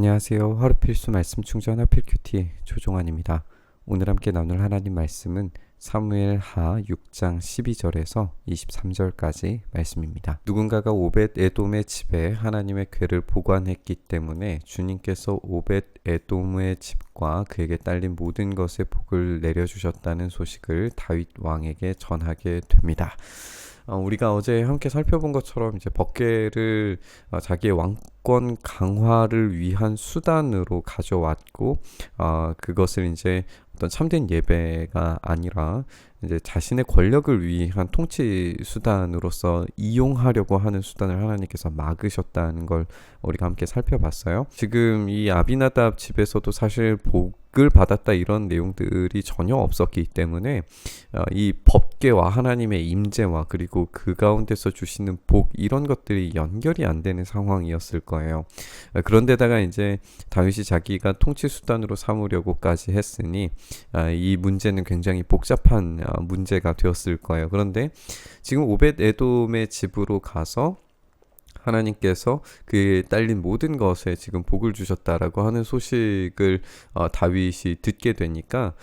안녕하세요. 하루 필수 말씀 충전 하필 큐티 조종환입니다. 오늘 함께 나눌 하나님 말씀은 사무엘하 6장 12절에서 23절까지 말씀입니다. 누군가가 오벳 에돔의 집에 하나님의 궤를 보관했기 때문에 주님께서 오벳 에돔의 집과 그에게 딸린 모든 것에 복을 내려주셨다는 소식을 다윗 왕에게 전하게 됩니다. 우리가 어제 함께 살펴본 것처럼 이제 법궤를 자기의 왕권 강화를 위한 수단으로 가져왔고, 그것을 이제 어떤 참된 예배가 아니라 이제 자신의 권력을 위한 통치 수단으로서 이용하려고 하는 수단을 하나님께서 막으셨다는 걸 우리가 함께 살펴봤어요. 지금 이 아비나답 집에서도 사실 복을 받았다 이런 내용들이 전혀 없었기 때문에 이 법궤와 하나님의 임재와 그리고 그 가운데서 주시는 복 이런 것들이 연결이 안 되는 상황이었을 거예요. 그런데다가 이제 다윗이 자기가 통치 수단으로 삼으려고까지 했으니 이 문제는 굉장히 복잡한 문제가 되었을 거예요. 그런데 지금 오벳 에돔의 집으로 가서 하나님께서 그에 딸린 모든 것에 지금 복을 주셨다라고 하는 소식을 다윗이 듣게 되니까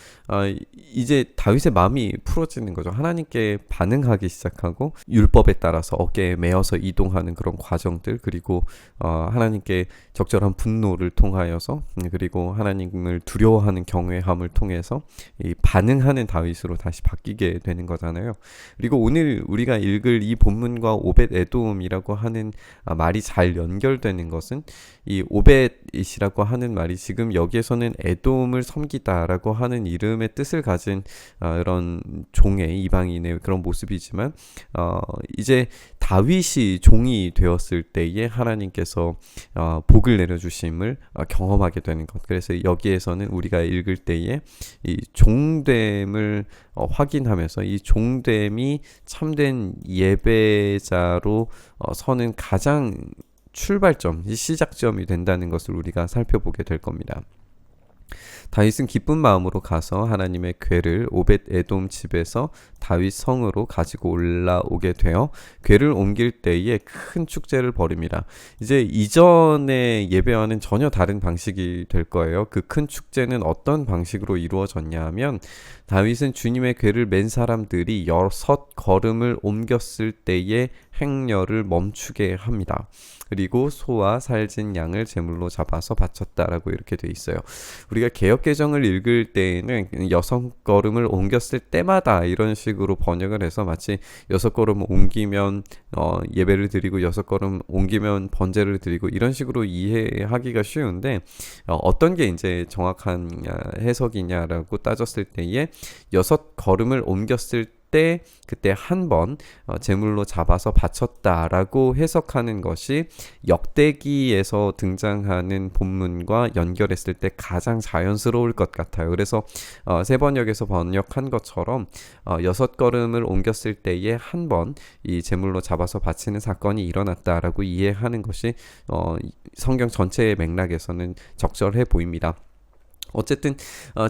이제 다윗의 마음이 풀어지는 거죠. 하나님께 반응하기 시작하고 율법에 따라서 어깨에 메어서 이동하는 그런 과정들, 그리고 하나님께 적절한 분노를 통하여서 그리고 하나님을 두려워하는 경외함을 통해서 이 반응하는 다윗으로 다시 바뀌게 되는 거잖아요. 그리고 오늘 우리가 읽을 이 본문과 오벳 에돔이라고 하는 말이 잘 연결되는 것은 이 오벳이라고 하는 말이 지금 여기에서는 에돔을 섬기다라고 하는 이름의 뜻을 가진 이런 종의 이방인의 그런 모습이지만 이제 다윗이 종이 되었을 때에 하나님께서 복을 내려주심을 경험하게 되는 것. 그래서 여기에서는 우리가 읽을 때에 이 종됨을 확인하면서 이 종됨이 참된 예배자로 서는 가장 출발점, 시작점이 된다는 것을 우리가 살펴보게 될 겁니다. 다윗은 기쁜 마음으로 가서 하나님의 궤를 오벳 에돔 집에서 다윗 성으로 가지고 올라오게 되어 궤를 옮길 때에 큰 축제를 벌입니다. 이제 이전의 예배와는 전혀 다른 방식이 될 거예요. 그 큰 축제는 어떤 방식으로 이루어졌냐 하면 다윗은 주님의 궤를 맨 사람들이 6걸음을 옮겼을 때의 행렬을 멈추게 합니다. 그리고 소와 살진 양을 제물로 잡아서 바쳤다라고 이렇게 돼 있어요. 우리가 개역개정을 읽을 때에는 6걸음을 옮겼을 때마다 이런 식으로 번역을 해서 마치 6걸음 옮기면 예배를 드리고 6걸음 옮기면 번제를 드리고 이런 식으로 이해하기가 쉬운데 어떤 게 이제 정확한 해석이냐라고 따졌을 때에 6걸음을 옮겼을 때 그때 한 번 제물로 잡아서 바쳤다라고 해석하는 것이 역대기에서 등장하는 본문과 연결했을 때 가장 자연스러울 것 같아요. 그래서 세 번역에서 번역한 것처럼 6걸음을 옮겼을 때에 한 번 이 제물로 잡아서 바치는 사건이 일어났다라고 이해하는 것이 성경 전체의 맥락에서는 적절해 보입니다. 어쨌든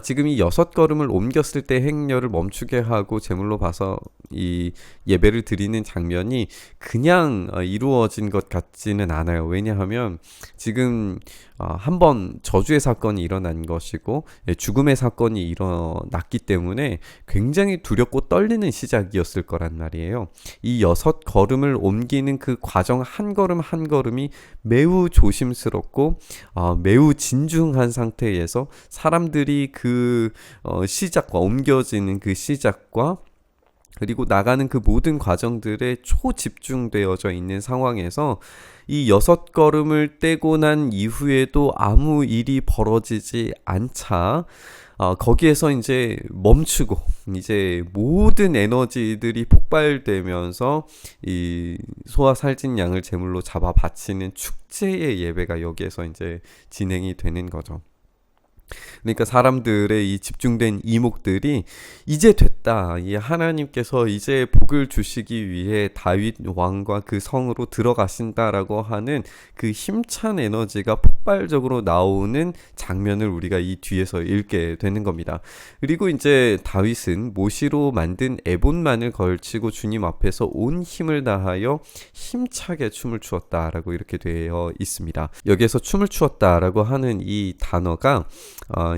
지금 이 6걸음을 옮겼을 때 행렬을 멈추게 하고 제물로 봐서 이 예배를 드리는 장면이 그냥 이루어진 것 같지는 않아요. 왜냐하면 지금 한번 저주의 사건이 일어난 것이고 죽음의 사건이 일어났기 때문에 굉장히 두렵고 떨리는 시작이었을 거란 말이에요. 이 6걸음을 옮기는 그 과정 한 걸음 한 걸음이 매우 조심스럽고 매우 진중한 상태에서 사람들이 그 시작과 옮겨지는 그 시작과 그리고 나가는 그 모든 과정들에 초집중되어져 있는 상황에서 이 6걸음을 떼고 난 이후에도 아무 일이 벌어지지 않자 거기에서 이제 멈추고 이제 모든 에너지들이 폭발되면서 이 소와 살찐 양을 제물로 잡아 바치는 축제의 예배가 여기에서 이제 진행이 되는 거죠. 그러니까 사람들의 이 집중된 이목들이 이제 됐다. 됐다. 이 하나님께서 이제 복을 주시기 위해 다윗 왕과 그 성으로 들어가신다라고 하는 그 힘찬 에너지가 폭발적으로 나오는 장면을 우리가 이 뒤에서 읽게 되는 겁니다. 그리고 이제 다윗은 모시로 만든 에봇만을 걸치고 주님 앞에서 온 힘을 다하여 힘차게 춤을 추었다라고 이렇게 되어 있습니다. 여기에서 춤을 추었다라고 하는 이 단어가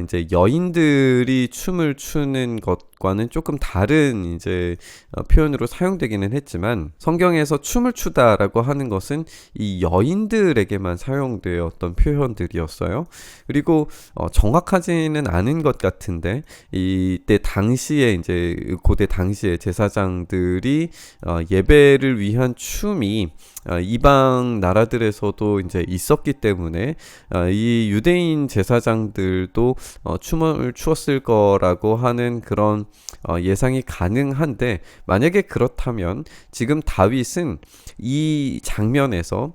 이제 여인들이 춤을 추는 것과는 조금 다른 이제 표현으로 사용되기는 했지만, 성경에서 춤을 추다라고 하는 것은 이 여인들에게만 사용되었던 표현들이었어요. 그리고 정확하지는 않은 것 같은데, 이때 당시에 이제 고대 당시에 제사장들이 예배를 위한 춤이 이방 나라들에서도 이제 있었기 때문에 이 유대인 제사장들도 춤을 추었을 거라고 하는 그런 예상이 가능한데, 만약에 그렇다면 지금 다윗은 이 장면에서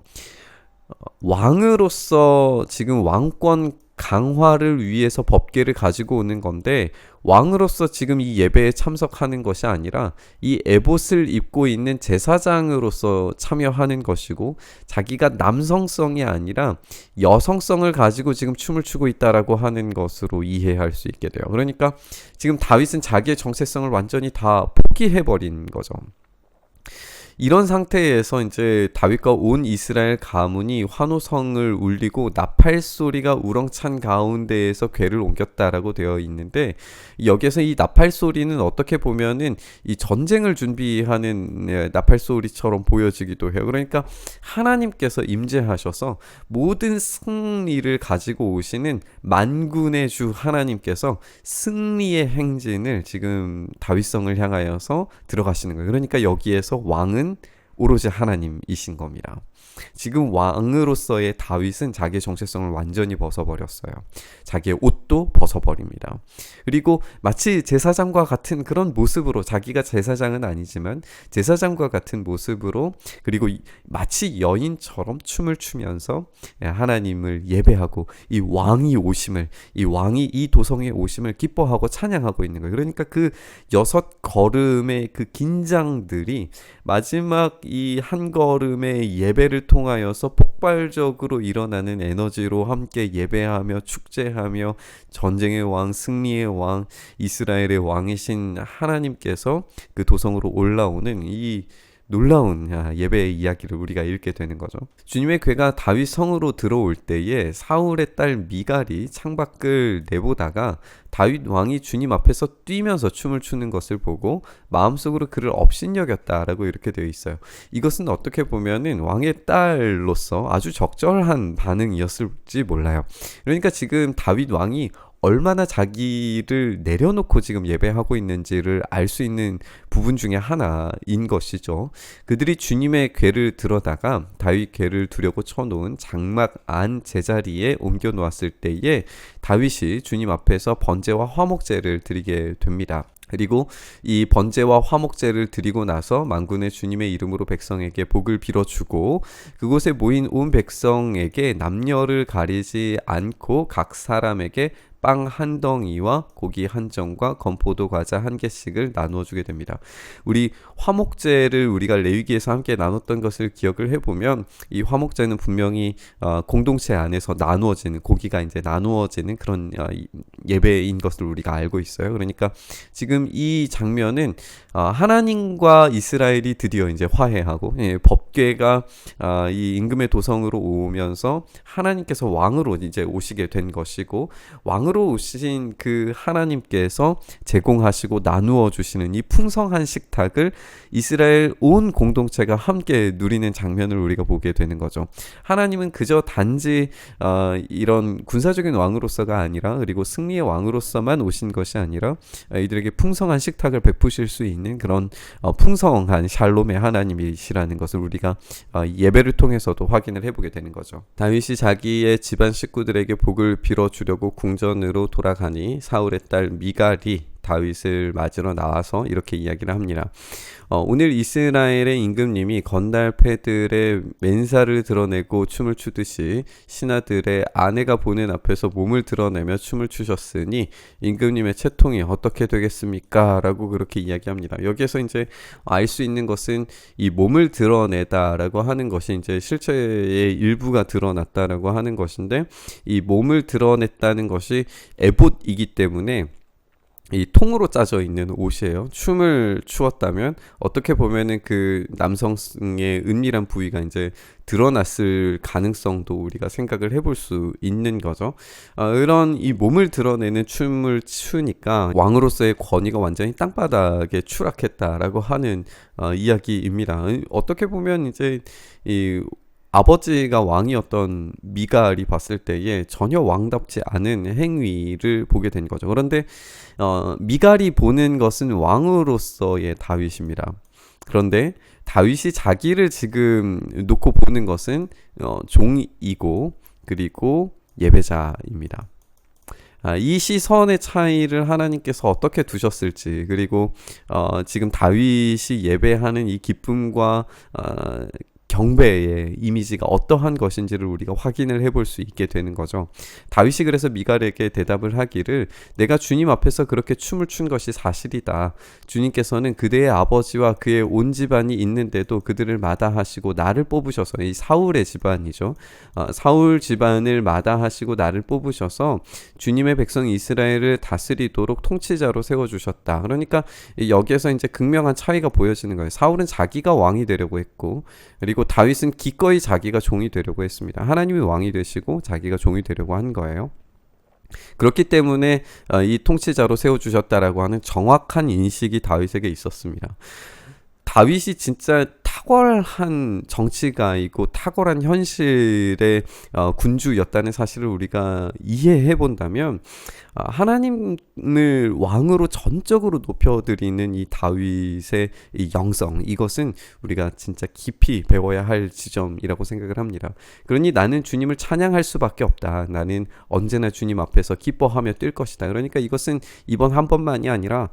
왕으로서 지금 왕권 강화를 위해서 법궤를 가지고 오는 건데, 왕으로서 지금 이 예배에 참석하는 것이 아니라 이 에봇을 입고 있는 제사장으로서 참여하는 것이고, 자기가 남성성이 아니라 여성성을 가지고 지금 춤을 추고 있다라고 하는 것으로 이해할 수 있게 돼요. 그러니까 지금 다윗은 자기의 정체성을 완전히 다 포기해버린 거죠. 이런 상태에서 이제 다윗과 온 이스라엘 가문이 환호성을 울리고 나팔 소리가 우렁찬 가운데에서 궤를 옮겼다라고 되어 있는데, 여기에서 이 나팔 소리는 어떻게 보면은 이 전쟁을 준비하는 나팔 소리처럼 보여지기도 해요. 그러니까 하나님께서 임재하셔서 모든 승리를 가지고 오시는 만군의 주 하나님께서 승리의 행진을 지금 다윗성을 향하여서 들어가시는 거예요. 그러니까 여기에서 왕은 오로지 하나님이신 겁니다. 지금 왕으로서의 다윗은 자기의 정체성을 완전히 벗어버렸어요. 자기의 옷도 벗어버립니다. 그리고 마치 제사장과 같은 그런 모습으로, 자기가 제사장은 아니지만 제사장과 같은 모습으로, 그리고 마치 여인처럼 춤을 추면서 하나님을 예배하고 이 왕이 오심을, 이 왕이 이 도성에 오심을 기뻐하고 찬양하고 있는 거예요. 그러니까 그 6걸음의 그 긴장들이 마지막 이 한 걸음의 예배를 통하여서 폭발적으로 일어나는 에너지로 함께 예배하며 축제하며 전쟁의 왕, 승리의 왕, 이스라엘의 왕이신 하나님께서 그 도성으로 올라오는 이 놀라운 예배의 이야기를 우리가 읽게 되는 거죠. 주님의 궤가 다윗 성으로 들어올 때에 사울의 딸 미갈이 창밖을 내보다가 다윗 왕이 주님 앞에서 뛰면서 춤을 추는 것을 보고 마음속으로 그를 업신여겼다라고 이렇게 되어 있어요. 이것은 어떻게 보면은 왕의 딸로서 아주 적절한 반응이었을지 몰라요. 그러니까 지금 다윗 왕이 얼마나 자기를 내려놓고 지금 예배하고 있는지를 알 수 있는 부분 중에 하나인 것이죠. 그들이 주님의 궤를 들어다가 다윗 궤를 두려고 쳐놓은 장막 안 제자리에 옮겨 놓았을 때에 다윗이 주님 앞에서 번제와 화목제를 드리게 됩니다. 그리고 이 번제와 화목제를 드리고 나서 만군의 주님의 이름으로 백성에게 복을 빌어주고, 그곳에 모인 온 백성에게 남녀를 가리지 않고 각 사람에게 빵 한 덩이와 고기 한 점과 건포도 과자 한 개씩을 나누어 주게 됩니다. 우리 화목제를 우리가 레위기에서 함께 나눴던 것을 기억을 해보면, 이 화목제는 분명히 공동체 안에서 나누어지는, 고기가 이제 나누어지는 그런 예배인 것을 우리가 알고 있어요. 그러니까 지금 이 장면은 하나님과 이스라엘이 드디어 이제 화해하고, 법궤가 이 임금의 도성으로 오면서 하나님께서 왕으로 이제 오시게 된 것이고, 왕으로 오신 그 하나님께서 제공하시고 나누어 주시는 이 풍성한 식탁을 이스라엘 온 공동체가 함께 누리는 장면을 우리가 보게 되는 거죠. 하나님은 그저 단지 이런 군사적인 왕으로서가 아니라, 그리고 승리의 왕으로서만 오신 것이 아니라 이들에게 풍성한 식탁을 베푸실 수 있는 그런 풍성한 샬롬의 하나님이시라는 것을 우리가 예배를 통해서도 확인을 해보게 되는 거죠. 다윗이 자기의 집안 식구들에게 복을 빌어주려고 궁전으로 돌아가니 사울의 딸 미갈이 다윗을 맞으러 나와서 이렇게 이야기를 합니다. 오늘 이스라엘의 임금님이 건달패들의 맨살을 드러내고 춤을 추듯이 신하들의 아내가 보는 앞에서 몸을 드러내며 춤을 추셨으니 임금님의 채통이 어떻게 되겠습니까? 라고 그렇게 이야기합니다. 여기에서 이제 알 수 있는 것은 이 몸을 드러내다라고 하는 것이 이제 실체의 일부가 드러났다라고 하는 것인데, 이 몸을 드러냈다는 것이 에봇이기 때문에 이 통으로 짜져 있는 옷이에요. 춤을 추었다면 어떻게 보면은 그 남성의 은밀한 부위가 이제 드러났을 가능성도 우리가 생각을 해볼 수 있는 거죠. 이런 이 몸을 드러내는 춤을 추니까 왕으로서의 권위가 완전히 땅바닥에 추락했다라고 하는 이야기입니다. 어떻게 보면 이제 이 아버지가 왕이었던 미갈이 봤을 때에 전혀 왕답지 않은 행위를 보게 된 거죠. 그런데 미갈이 보는 것은 왕으로서의 다윗입니다. 그런데 다윗이 자기를 지금 놓고 보는 것은 종이고 그리고 예배자입니다. 이 시선의 차이를 하나님께서 어떻게 두셨을지, 그리고 지금 다윗이 예배하는 이 기쁨과 경배의 이미지가 어떠한 것인지를 우리가 확인을 해볼 수 있게 되는 거죠. 다윗이 그래서 미갈에게 대답을 하기를, 내가 주님 앞에서 그렇게 춤을 춘 것이 사실이다. 주님께서는 그대의 아버지와 그의 온 집안이 있는데도 그들을 마다하시고 나를 뽑으셔서, 이 사울의 집안이죠. 사울 집안을 마다하시고 나를 뽑으셔서 주님의 백성 이스라엘을 다스리도록 통치자로 세워주셨다. 그러니까 여기에서 이제 극명한 차이가 보여지는 거예요. 사울은 자기가 왕이 되려고 했고, 그리고 다윗은 기꺼이 자기가 종이 되려고 했습니다. 하나님이 왕이 되시고 자기가 종이 되려고 한 거예요. 그렇기 때문에 이 통치자로 세워주셨다라고 하는 정확한 인식이 다윗에게 있었습니다. 다윗이 진짜 탁월한 정치가이고 탁월한 현실의 군주였다는 사실을 우리가 이해해 본다면, 하나님을 왕으로 전적으로 높여드리는 이 다윗의 이 영성, 이것은 우리가 진짜 깊이 배워야 할 지점이라고 생각을 합니다. 그러니 나는 주님을 찬양할 수밖에 없다. 나는 언제나 주님 앞에서 기뻐하며 뛸 것이다. 그러니까 이것은 이번 한 번만이 아니라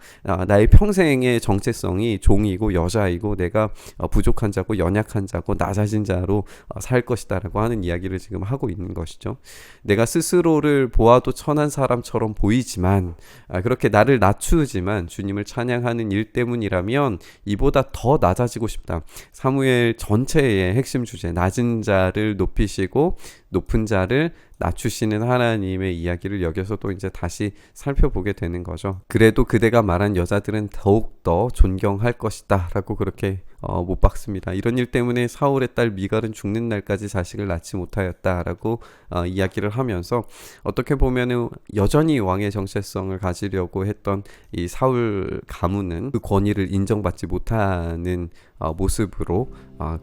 나의 평생의 정체성이 종이고 여자이고 내가 부족한 자고 연약한 자고 낮아진 자로 살 것이다 라고 하는 이야기를 지금 하고 있는 것이죠. 내가 스스로를 보아도 천한 사람처럼 보이지만, 그렇게 나를 낮추지만 주님을 찬양하는 일 때문이라면 이보다 더 낮아지고 싶다. 사무엘 전체의 핵심 주제, 낮은 자를 높이시고 높은 자를 낮추시는 하나님의 이야기를 여기서 또 이제 다시 살펴보게 되는 거죠. 그래도 그대가 말한 여자들은 더욱더 존경할 것이다 라고 그렇게 못 박습니다. 이런 일 때문에 사울의 딸 미갈은 죽는 날까지 자식을 낳지 못하였다라고 이야기를 하면서, 어떻게 보면은 여전히 왕의 정체성을 가지려고 했던 이 사울 가문은 그 권위를 인정받지 못하는 모습으로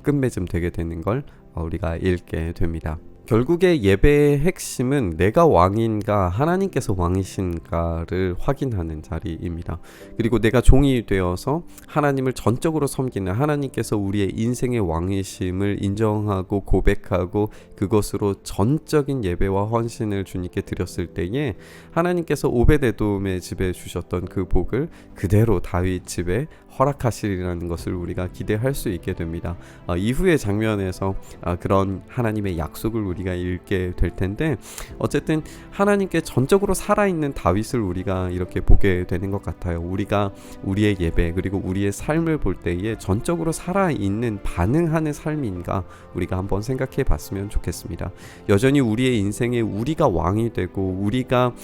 끝맺음 되게 되는 걸 우리가 읽게 됩니다. 결국에 예배의 핵심은 내가 왕인가 하나님께서 왕이신가를 확인하는 자리입니다. 그리고 내가 종이 되어서 하나님을 전적으로 섬기는, 하나님께서 우리의 인생의 왕이심을 인정하고 고백하고 그것으로 전적인 예배와 헌신을 주님께 드렸을 때에 하나님께서 오벳에돔의 집에 주셨던 그 복을 그대로 다윗 집에 허락하시리라는 것을 우리가 기대할 수 있게 됩니다. 이후의 장면에서 그런 하나님의 약속을 우리가 읽게 될 텐데, 어쨌든 하나님께 전적으로 살아있는 다윗을 우리가 이렇게 보게 되는 것 같아요. 우리가 우리의 예배 그리고 우리의 삶을 볼 때에 전적으로 살아있는 반응하는 삶인가 우리가 한번 생각해 봤으면 좋겠습니다. 여전히 우리의 인생에 우리가 왕이 되고 우리가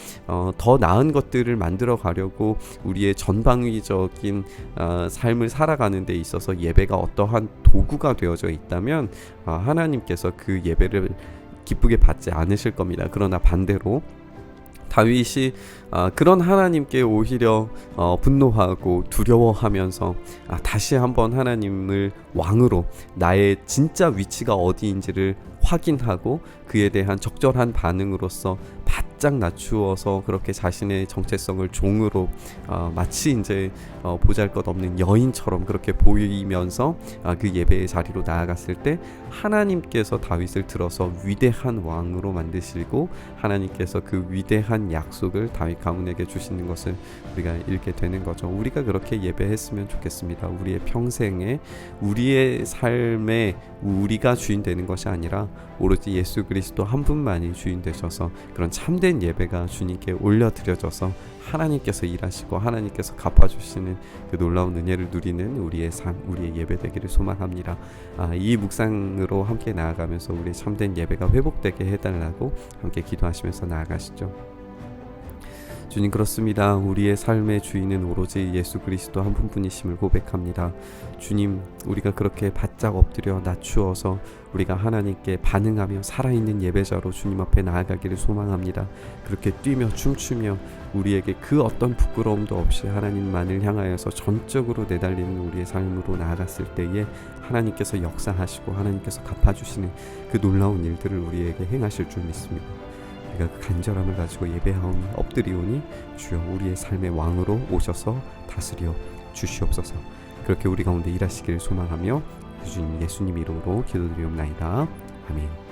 더 나은 것들을 만들어 가려고 우리의 전방위적인 삶을 살아가는 데 있어서 예배가 어떠한 도구가 되어져 있다면 하나님께서 그 예배를 기쁘게 받지 않으실 겁니다. 그러나 반대로 다윗이 그런 하나님께 오히려 분노하고 두려워하면서 다시 한번 하나님을 왕으로, 나의 진짜 위치가 어디인지를 확인하고 그에 대한 적절한 반응으로서 바짝 낮추어서 그렇게 자신의 정체성을 종으로 마치 이제 보잘것없는 여인처럼 그렇게 보이면서 그 예배의 자리로 나아갔을 때 하나님께서 다윗을 들어서 위대한 왕으로 만드시고 하나님께서 그 위대한 약속을 다윗 가문에게 주시는 것을 우리가 읽게 되는 거죠. 우리가 그렇게 예배했으면 좋겠습니다. 우리의 평생에 우리의 삶에 우리가 주인 되는 것이 아니라 오로지 예수 그리스도 한 분만이 주인 되셔서 그런 참된 예배가 주님께 올려드려져서 하나님께서 일하시고 하나님께서 갚아주시는 그 놀라운 은혜를 누리는 우리의 삶, 우리의 예배 되기를 소망합니다. 이 묵상으로 함께 나아가면서 우리의 참된 예배가 회복되게 해달라고 함께 기도하시면서 나아가시죠. 주님, 그렇습니다. 우리의 삶의 주인은 오로지 예수 그리스도 한 분뿐이심을 고백합니다. 주님, 우리가 그렇게 바짝 엎드려 낮추어서 우리가 하나님께 반응하며 살아있는 예배자로 주님 앞에 나아가기를 소망합니다. 그렇게 뛰며 춤추며 우리에게 그 어떤 부끄러움도 없이 하나님만을 향하여서 전적으로 내달리는 우리의 삶으로 나아갔을 때에 하나님께서 역사하시고 하나님께서 갚아주시는 그 놀라운 일들을 우리에게 행하실 줄 믿습니다. 우리가 그 간절함을 가지고 예배하오니 엎드리오니 주여 우리의 삶의 왕으로 오셔서 다스려 주시옵소서. 그렇게 우리 가운데 일하시기를 소망하며 주님 예수님 이름으로 기도드리옵나이다. 아멘.